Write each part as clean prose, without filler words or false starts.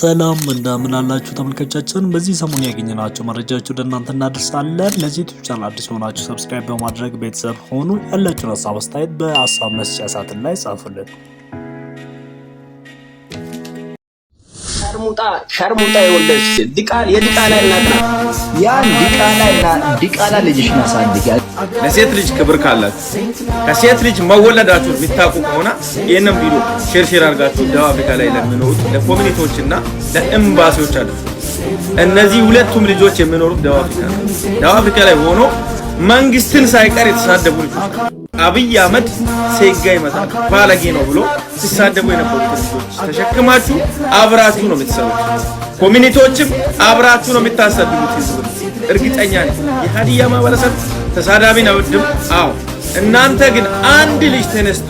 ሰላም እንደምን አላችሁ ተመልካቾቻችን። በዚህ ሰሞን ያገኘናቸው መረጃዎች ወደ እናንተ እናደርሳለን። ለዚህ ዩቲዩብ ቻናል አዲስ ሆናችሁ ሰብስክራይብ በማድረግ ቤተሰብ ሆኑ። ያላችሁን ሀሳብ አስተያየት በሀሳብ መስጫ ሳጥን ላይ ጻፉልን። ሸርሙጣ የወለደች የዲቃላ እናት ናት። ያን ዲቃላ ልጅሽን አሳድጊ። ለሴት ልጅ ክብር ካላችሁ ከሴት ልጅ መወለዳችሁ የሚታቁ ከሆነ ይሄንን ቪዲዮ ሼር አድርጋችሁ ደቡብ አፍሪካ ላይ ለሚኖሩት ለኮሚኒቲዎችና ለኤምባሲዎች አድርጉ። እነዚህ ሁለቱም ልጆች የሚኖሩት ደቡብ አፍሪካ ላይ ሆኖ መንግስትን ሳይቀር የተሳደቡ ልጆች አብይ አህመድ ሴጋ ይመጣል ባለጌ ነው ብሎ ሲሳደቡ የነበሩት ልጆች ተሸክማችሁ አብራችሁ ነው የምትሰሩት። ኮሚኒቲዎችም አብራችሁ ነው የምታሰድቡት። እርግጠኛ ነኝ የሀዲያ ማህበረሰብ ተሳዳቢን አይወድም። አዎ እናንተ ግን አንድ ልጅ ተነስቶ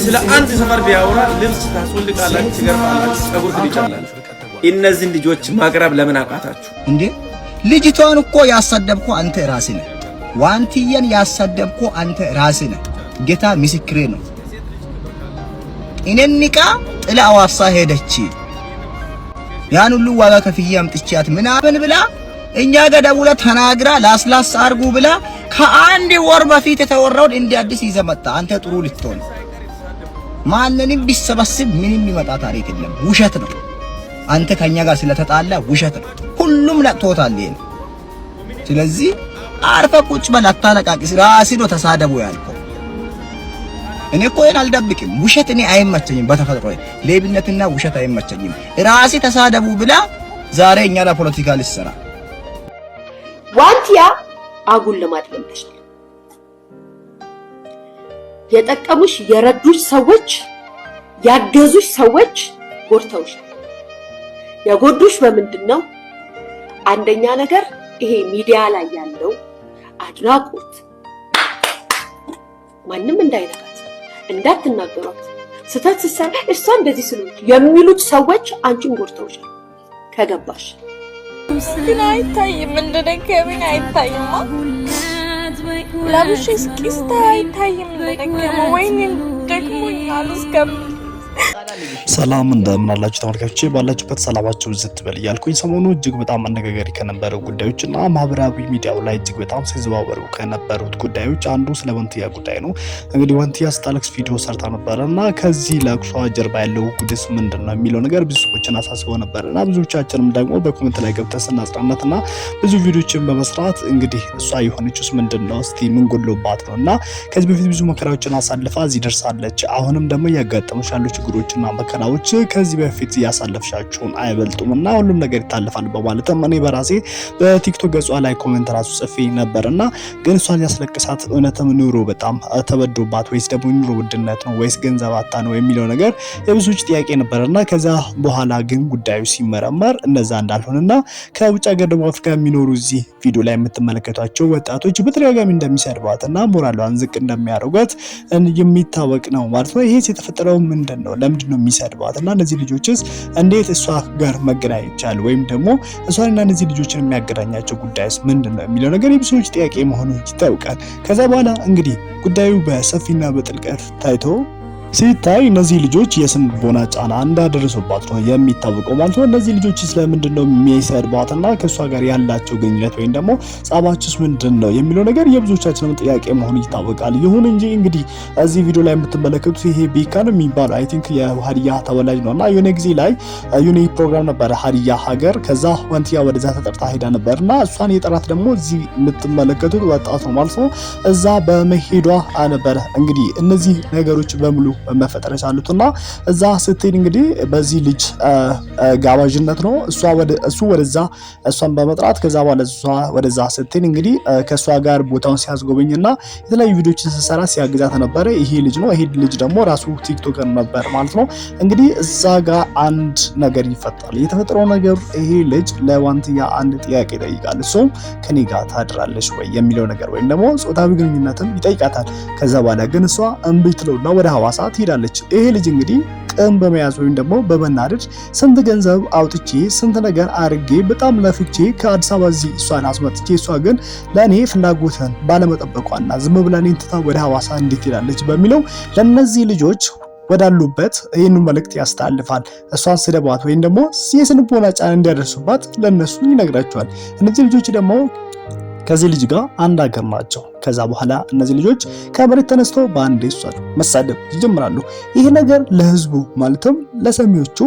ስለ አንድ ሰፈር ቢያወራ ልብስ ታስወልቃላችሁ፣ ትገርፋላችሁ፣ ጸጉር ትልጫላችሁ። እነዚህን ልጆች ማቅረብ ለምን አቃታችሁ እንዴ? ልጅቷን እኮ ያሳደብኩ አንተ ራስህ ነህ። ዋንቲያን ያሳደብኩ አንተ ራስህ ነህ። ጌታ ምስክሬ ነው። እኔን ንቃ ጥላ አዋሳ ሄደች። ያን ሁሉ ዋጋ ከፍዬ አምጥቻት ምናምን ብላ እኛ ጋር ደውላ ተናግራ ላስላስ አርጉ ብላ ከአንድ ወር በፊት የተወራውን እንደ አዲስ ይዘህ መጣ። አንተ ጥሩ ልትሆን ማንንም ቢሰበስብ ምንም ይመጣ ታሪክ የለም። ውሸት ነው። አንተ ከኛ ጋር ስለተጣላ ውሸት ነው። ሁሉም ለቅቶታል። ስለዚህ አርፈ ቁጭ በል፣ አታለቃቅስ። ራስህ ነው ተሳደቡ ያልከው። እኔ እኮ አልደብቅም። ውሸት እኔ አይመቸኝም። በተፈጥሮ ሌብነትና ውሸት አይመቸኝም። ራስህ ተሳደቡ ብላ ዛሬ እኛ ለፖለቲካ ልትሰራ ዋንቲያ አጉል ለማድረግሽ የጠቀሙሽ የረዱሽ ሰዎች ያገዙሽ ሰዎች ጎርተውሽ የጎዱሽ በምንድነው? አንደኛ ነገር ይሄ ሚዲያ ላይ ያለው አድናቆት ማንም እንዳይነካት እንዳትናገሯት ስተት ሲሰራ እሷ እንደዚህ ስለሆነች የሚሉት ሰዎች አንቺን ጎርተውሻል። ከገባሽ ግን አይታይም፣ እንደደከመኝ አይታይማ። ለብሼ እስኪስታ አይታይም እንደደከመ ወይኔ ደክሞኛል እስከም ሰላም እንደምን አላችሁ ተመልካቾቼ፣ ባላችሁበት ሰላማችሁ ዝት በል እያልኩኝ ሰሞኑ እጅግ በጣም አነጋጋሪ ከነበረው ጉዳዮችና ማህበራዊ ሚዲያው ላይ እጅግ በጣም ሲዘዋወሩ ከነበሩት ጉዳዮች አንዱ ስለ ወንቲያ ጉዳይ ነው። እንግዲህ ወንቲያ ስታለቅስ ቪዲዮ ሰርታ ነበርና ከዚህ ለቅሷ ጀርባ ያለው ጉድስ ምንድነው የሚለው ነገር ብዙ ሰዎችን አሳስቦ ነበርና ብዙዎቻችንም ደግሞ በኮሜንት ላይ ገብተን ስናጽናናትና ብዙ ቪዲዮችን በመስራት እንግዲህ እሷ የሆነችውስ ምንድነው እስቲ ምን ጎሎባት ነውና ከዚህ በፊት ብዙ መከራዎችን አሳልፋ እዚህ ደርሳለች። አሁንም ደግሞ ያጋጠሙሽ ያሉ ችግሮችና መከራዎች ከዚህ በፊት ያሳለፍሻቸውን አይበልጡምና ሁሉም ነገር ይታለፋል በማለትም እኔ በራሴ በቲክቶክ ገጿ ላይ ኮሜንት ራሱ ጽፌ ነበርና ግን እሷን ያስለቅሳት እውነትም ኑሮ በጣም ተበዶባት ወይስ ደግሞ ኑሮ ውድነት ነው ወይስ ገንዘብ አጣ ነው የሚለው ነገር የብዙዎች ጥያቄ ነበርና ከዛ በኋላ ግን ጉዳዩ ሲመረመር እነዛ እንዳልሆነና ከውጭ ሀገር ደግሞ አፍሪካ የሚኖሩ እዚህ ቪዲዮ ላይ የምትመለከቷቸው ወጣቶች በተደጋጋሚ እንደሚሰድባትና ሞራሏን ዝቅ እንደሚያደርጓት የሚታወቅ ነው ማለት ነው። ይሄ የተፈጠረው ምንድነው? ለምንድነው የሚሰድባት እና እነዚህ ልጆችስ እንዴት እሷ ጋር መገናኘት ይቻላል? ወይም ደግሞ እሷንና እነዚህ ልጆችን የሚያገናኛቸው ጉዳይስ ምንድነው የሚለው ነገር የብዙዎች ጥያቄ መሆኑ ይታወቃል። ከዛ በኋላ እንግዲህ ጉዳዩ በሰፊና በጥልቀት ታይቶ ሲታይ እነዚህ ልጆች የስንቦና ጫና እንዳደረሱባት ነው የሚታወቀው ማለት ነው። እነዚህ ልጆች ስለምንድን ነው የሚሰድቧትና ከሷ ጋር ያላቸው ግንኙነት ወይም ደግሞ ጻባችሁስ ምንድነው የሚለው ነገር የብዙዎቻችንም ጥያቄ መሆኑ ይታወቃል። ይሁን እንጂ እንግዲህ እዚህ ቪዲዮ ላይ የምትመለከቱት ይሄ ቢካን የሚባል አይ ቲንክ የሀዲያ ተወላጅ ነውና የሆነ ጊዜ ላይ የሆነ ፕሮግራም ነበር ሀዲያ ሀገር። ከዛ ወንቲያ ወደዛ ተጠርታ ሄዳ ነበርና እሷን የጠራት ደግሞ እዚህ የምትመለከቱት ወጣት ነው ማለት ነው። እዛ በመሄዷ ነበር እንግዲህ እነዚህ ነገሮች በሙሉ መፈጠር ያሉትና እዛ ስትሄድ እንግዲህ በዚህ ልጅ ጋባዥነት ነው እሱ ወደዛ እሷን በመጥራት ከዛ በኋላ እሷ ወደዛ ስትሄድ እንግዲህ ከሷ ጋር ቦታውን ሲያስጎበኝና የተለያዩ ቪዲዮችን ሲሰራ ሲያግዛት ነበር። ይሄ ልጅ ነው። ይሄ ልጅ ደግሞ ራሱ ቲክቶከር ነበር ማለት ነው። እንግዲህ እዛ ጋር አንድ ነገር ይፈጠራል። የተፈጠረው ነገር ይሄ ልጅ ለዋንቲያ አንድ ጥያቄ ይጠይቃል። እሱም ከኔ ጋር ታድራለሽ ወይ የሚለው ነገር ወይም ደግሞ ጾታዊ ግንኙነትም ይጠይቃታል። ከዛ በኋላ ግን እሷ እምቢ ትለውና ወደ ሐዋሳ ትሄዳለች። ይሄ ልጅ እንግዲህ ቅም በመያዝ ወይም ደግሞ በመናደድ ስንት ገንዘብ አውጥቼ ስንት ነገር አድርጌ በጣም ለፍቼ ከአዲስ አበባ እዚህ እሷን አስመጥቼ እሷ ግን ለእኔ ፍላጎትን ባለመጠበቋና ዝም ብላ እኔን ትታ ወደ ሐዋሳ እንዴት ትሄዳለች በሚለው ለነዚህ ልጆች ወዳሉበት ይህንን መልእክት ያስተላልፋል። እሷን ስደቧት ወይም ደግሞ የስንቦና ጫና እንዲያደርሱባት ለነሱ ይነግራቸዋል። እነዚህ ልጆች ደግሞ ከዚህ ልጅ ጋር አንድ ሀገር ናቸው። ከዛ በኋላ እነዚህ ልጆች ከመሬት ተነስተው በአንድ እሷን መሳደብ ይጀምራሉ። ይሄ ነገር ለህዝቡ ማለትም ለሰሚዎቹ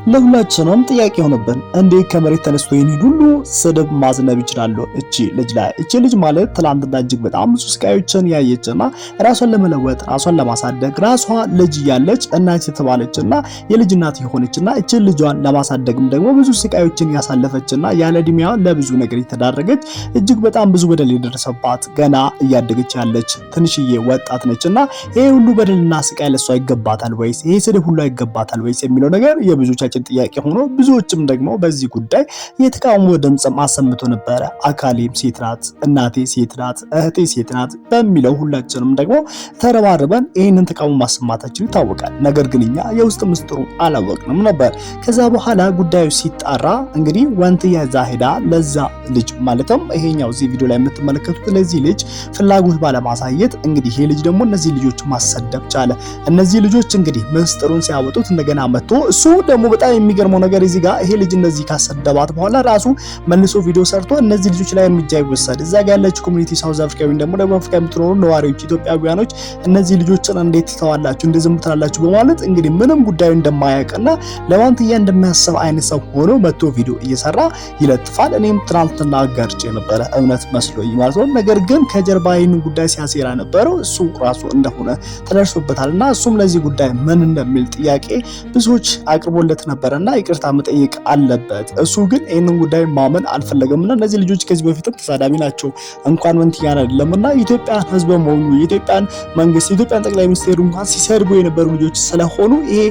ለሁላችንም ጥያቄ ሆነብን። እንዴት ከመሬት ተነስቶ ይህን ሁሉ ስድብ ማዝነብ ይችላሉ? እቺ ልጅ ላይ እቺ ልጅ ማለት ትላንትና እጅግ በጣም ብዙ ስቃዮችን ያየችና ራሷን ለመለወጥ ራሷን ለማሳደግ ራሷ ልጅ ያለች እናት የተባለችና የልጅ እናት የሆነችና እቺ ልጇን ለማሳደግም ደግሞ ብዙ ስቃዮችን ያሳለፈችና ያለ እድሜዋ ለብዙ ነገር የተዳረገች እጅግ በጣም ብዙ በደል የደረሰባት ገና እያደገች ያለች ትንሽዬ ወጣት ነችና ይሄ ሁሉ በደልና ስቃይ ለሷ ይገባታል ወይስ ይሄ ስድብ ሁሉ ይገባታል ወይስ የሚለው ነገር የብዙዎቻችን ጥያቄ ሆኖ ብዙዎችም ደግሞ በዚህ ጉዳይ የተቃውሞ ድምጽም አሰምቶ ነበረ። አካሌም ሴት ናት፣ እናቴ ሴት ናት፣ እህቴ ሴት ናት በሚለው ሁላችንም ደግሞ ተረባርበን ይህንን ተቃውሞ ማሰማታችን ይታወቃል። ነገር ግን እኛ የውስጥ ምስጢሩ አላወቅንም ነበር። ከዛ በኋላ ጉዳዩ ሲጣራ እንግዲህ ወንትያ እዛ ሄዳ ለዛ ልጅ ማለትም ይሄኛው እዚህ ቪዲዮ ላይ የምትመለከቱት ለዚህ ልጅ ፍላጎት ባለማሳየት እንግዲህ ይሄ ልጅ ደግሞ እነዚህ ልጆች ማሰደብ ቻለ። እነዚህ ልጆች እንግዲህ ምስጢሩን ሲያወጡት እንደገና መጥቶ እሱ ደግሞ በጣም የሚገርመው ነገር እዚህ ጋር ይሄ ልጅ እንደዚህ ካሰደባት በኋላ ራሱ መልሶ ቪዲዮ ሰርቶ እነዚህ ልጆች ላይ እርምጃ ይወሰድ፣ እዛ ጋር ያለች ኮሚኒቲ ሳውዝ አፍሪካ ወይም ደግሞ ደቡብ አፍሪካ የምትኖሩ ነዋሪዎች ኢትዮጵያውያኖች እነዚህ ልጆችን እንዴት ትተዋላችሁ እንደዚህ ምትላላችሁ በማለት እንግዲህ ምንም ጉዳዩ እንደማያውቅና ለዋንትያ እንደማያስብ አይነት ሰው ሆኖ መጥቶ ቪዲዮ እየሰራ ይለጥፋል። እኔም ትናንትና አጋርቼ ነበረ እውነት መስሎኝ ማለት ነው። ነገር ግን ከጀርባ ይህንን ጉዳይ ሲያሴራ ነበረው እሱ ራሱ እንደሆነ ተደርሶበታልና እሱም ለዚህ ጉዳይ ምን እንደሚል ጥያቄ ብዙዎች አቅርቦለት ነበርና ይቅርታ መጠየቅ አለበት። እሱ ግን ይህንን ጉዳይ ማመን አልፈለገምና እነዚህ ልጆች ከዚህ በፊትም ተሳዳቢ ናቸው እንኳን ወንትያን አይደለምና ኢትዮጵያን ህዝብ መሆኑ የኢትዮጵያን መንግስት የኢትዮጵያን ጠቅላይ ሚኒስትር እንኳን ሲሰድቡ የነበሩ ልጆች ስለሆኑ ይሄ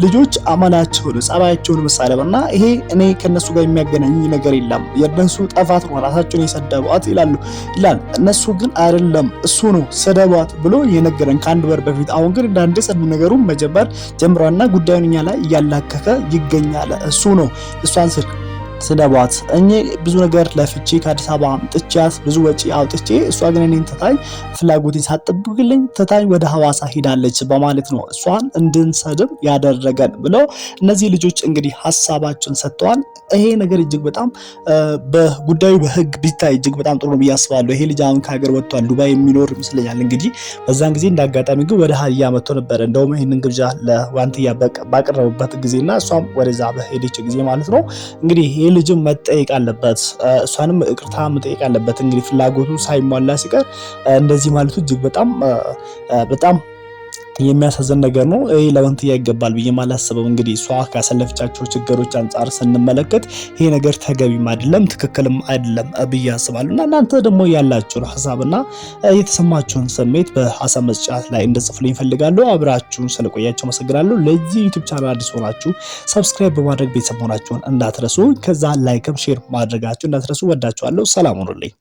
ልጆች አመላቸውን ጸባያቸውን መሳደብና ይሄ እኔ ከነሱ ጋር የሚያገናኝ ነገር የለም የነሱ ጠፋት ነው ራሳቸውን የሰደቧት ይላል። እነሱ ግን አይደለም እሱ ነው ሰደቧት ብሎ የነገረን ከአንድ ወር በፊት። አሁን ግን እንዳንዴ ሰዱ ነገሩን መጀመር ጀምሯና ጉዳዩን እኛ ላይ እያላከከ ይገኛል። እሱ ነው እሷን ስደቧት እኔ ብዙ ነገር ለፍቼ ከአዲስ አበባ አምጥቻት ብዙ ወጪ አውጥቼ እሷ ግን እኔን ትታኝ ፍላጎቴን ሳትጠብቅልኝ ትታኝ ወደ ሐዋሳ ሄዳለች በማለት ነው እሷን እንድንሰድብ ያደረገን ብለው እነዚህ ልጆች እንግዲህ ሀሳባቸውን ሰጥተዋል። ይሄ ነገር እጅግ በጣም በጉዳዩ በህግ ቢታይ እጅግ በጣም ጥሩ ነው ብዬ አስባለሁ። ይሄ ልጅ አሁን ከሀገር ወጥቷል፣ ዱባይ የሚኖር ይመስለኛል። እንግዲህ በዛን ጊዜ እንዳጋጣሚ ግን ወደ ሀዲያ መጥቶ ነበር። እንደውም ይሄንን ግብዣ ለዋንትያ ባቀረቡበት ጊዜና እሷም ወደዛ በሄደች ጊዜ ማለት ነው እንግዲህ ይሄ ልጅም መጠየቅ አለበት፣ እሷንም ይቅርታ መጠየቅ አለበት። እንግዲህ ፍላጎቱ ሳይሟላ ሲቀር እንደዚህ ማለቱ እጅግ በጣም የሚያሳዝን ነገር ነው። ይሄ ለወንትያ ይገባል ብዬ ማላስበው እንግዲህ እሷ ካሰለፈቻቸው ችግሮች አንጻር ስንመለከት ይሄ ነገር ተገቢም አይደለም ትክክልም አይደለም ብዬ አስባለሁ። እና እናንተ ደግሞ ያላችሁን ሐሳብና የተሰማችሁን ስሜት በሐሳብ መስጫ ላይ እንድጽፉልኝ ፈልጋለሁ። አብራችሁን ስለቆያችሁ አመሰግናለሁ። ለዚህ ዩቲዩብ ቻናል አዲስ ሆናችሁ ሰብስክራይብ በማድረግ ቤተሰብ ሆናችሁን እንዳትረሱ፣ ከዛ ላይክም ሼር ማድረጋችሁ እንዳትረሱ። ወዳችኋለሁ። ሰላም ሁኑልኝ።